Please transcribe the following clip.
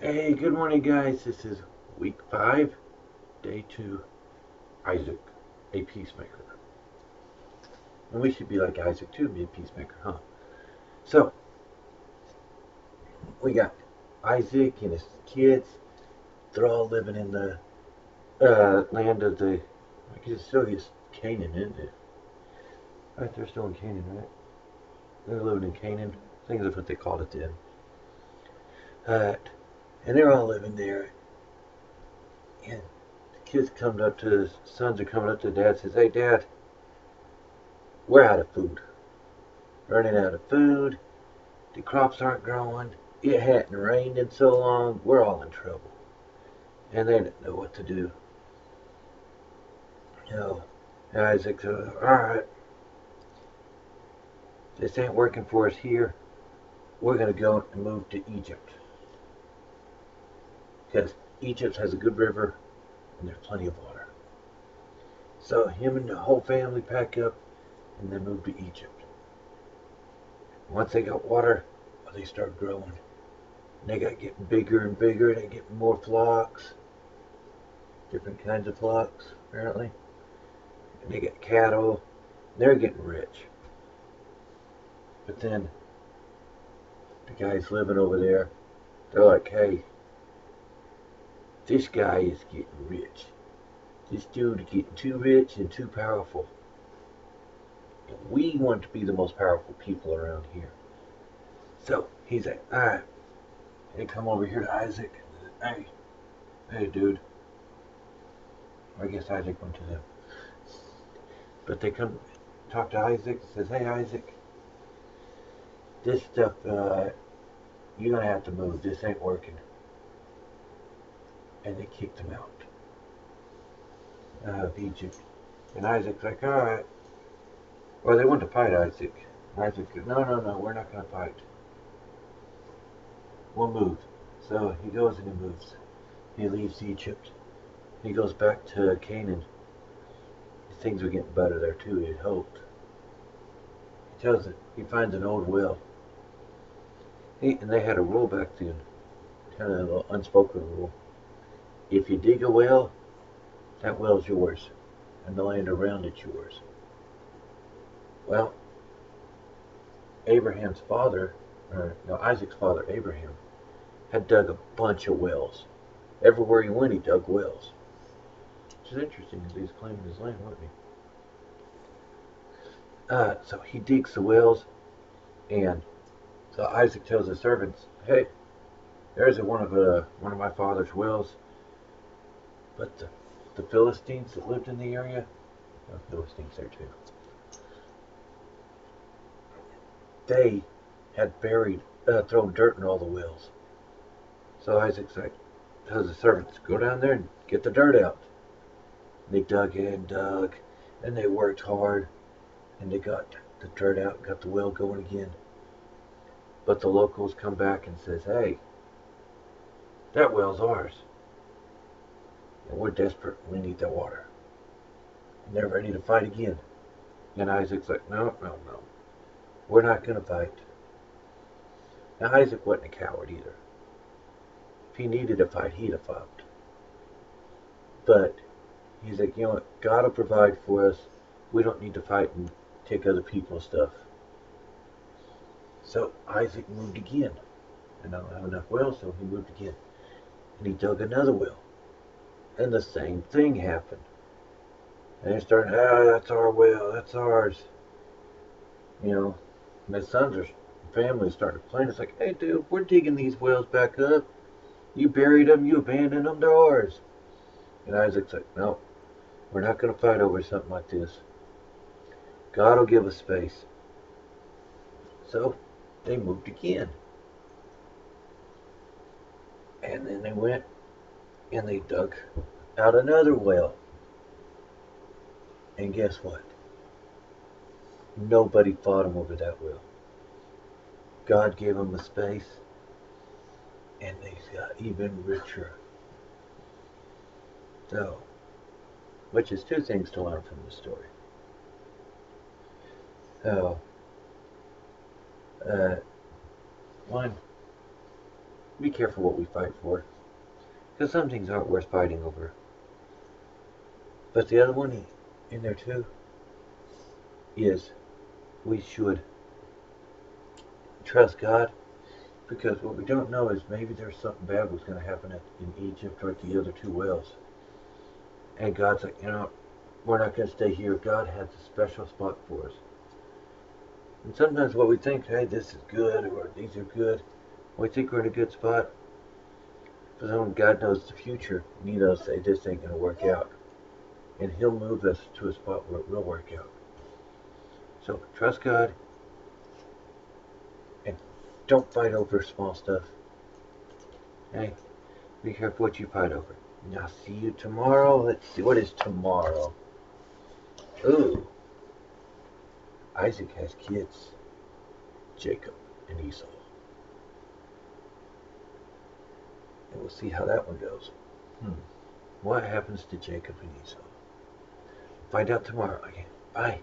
Hey, good morning, guys. This is week 5, day 2. Isaac, a peacemaker. And we should be like Isaac too, be a peacemaker, huh? So, we got Isaac and his kids. They're all living in the land of the, I guess still is Canaan, isn't it? Right, they're still in Canaan, right? They're living in Canaan. I think that's what they called it then. Uh, and they're all living there. And the kids come up to, the sons are coming up to dad and says, hey, dad, we're out of food. Running out of food. The crops aren't growing. It hadn't rained in so long. We're all in trouble. And they didn't know what to do. So Isaac said, all right, this ain't working for us here. We're going to go and move to Egypt. Because Egypt has a good river and there's plenty of water. So him and the whole family pack up and they move to Egypt. Once they got water, well, they start growing. And they got getting bigger and bigger. They get more flocks. Different kinds of flocks, apparently. And they get cattle. They're getting rich. But then the guys living over there, they're like, hey, this guy is getting rich. This dude is getting too rich and too powerful. And we want to be the most powerful people around here. So he's like, all right. They come over here to Isaac. Hey, hey, dude. I guess Isaac went to them. But they come talk to Isaac. Says, hey, Isaac, this stuff, you're going to have to move. This ain't working. And they kicked him out of Egypt. And Isaac's like, all right. Well, they want to fight Isaac. And Isaac goes, no, no, no, we're not going to fight. We'll move. So he goes and he moves. He leaves Egypt. He goes back to Canaan. Things were getting better there too, he had hoped. He tells it, he finds an old well. And they had a rule back then, kind of an unspoken rule. If you dig a well, that well's yours, and the land around it's yours. Well, Abraham's father, or no, Isaac's father, Abraham, had dug a bunch of wells. Everywhere he went, he dug wells. Which is interesting because he was claiming his land, wasn't he? So he digs the wells, and so Isaac tells his servants, "Hey, there's one of my father's wells, but the Philistines that lived in the area, Philistines there too, they had thrown dirt in all the wells. So Isaac's like, tells the servants, go down there and get the dirt out. And they dug and dug, and they worked hard, and they got the dirt out and got the well going again. But the locals come back and says, hey, that well's ours. And we're desperate. We need that water. And they're ready to fight again. And Isaac's like, no, no, no. We're not going to fight. Now, Isaac wasn't a coward either. If he needed to fight, he'd have fought. But he's like, you know what? God will provide for us. We don't need to fight and take other people's stuff. So Isaac moved again. And I don't have enough wells, so he moved again. And he dug another well. And the same thing happened. And they started, that's our well, that's ours. You know, and his sons or family started complaining. It's like, hey, dude, we're digging these wells back up. You buried them, you abandoned them, they're ours. And Isaac's like, no, we're not going to fight over something like this. God will give us space. So they moved again. And then they went and they dug out another well. And guess what? Nobody fought them over that well. God gave them the space, and they got even richer. So, which is two things to learn from the story. So, one, be careful what we fight for. Because some things aren't worth fighting over. But the other one in there too is we should trust God. Because what we don't know is maybe there's something bad was going to happen in Egypt or at the other two wells. And God's like, we're not going to stay here. God has a special spot for us. And sometimes what we think, hey, this is good or these are good, we think we're in a good spot. But then when God knows the future, and He knows, say, this ain't going to work out. And He'll move us to a spot where it will work out. So trust God and don't fight over small stuff. Hey, be careful what you fight over. And I'll see you tomorrow. Let's see, what is tomorrow? Ooh. Isaac has kids. Jacob and Esau. And we'll see how that one goes. What happens to Jacob and Esau? Find out tomorrow. Okay, bye.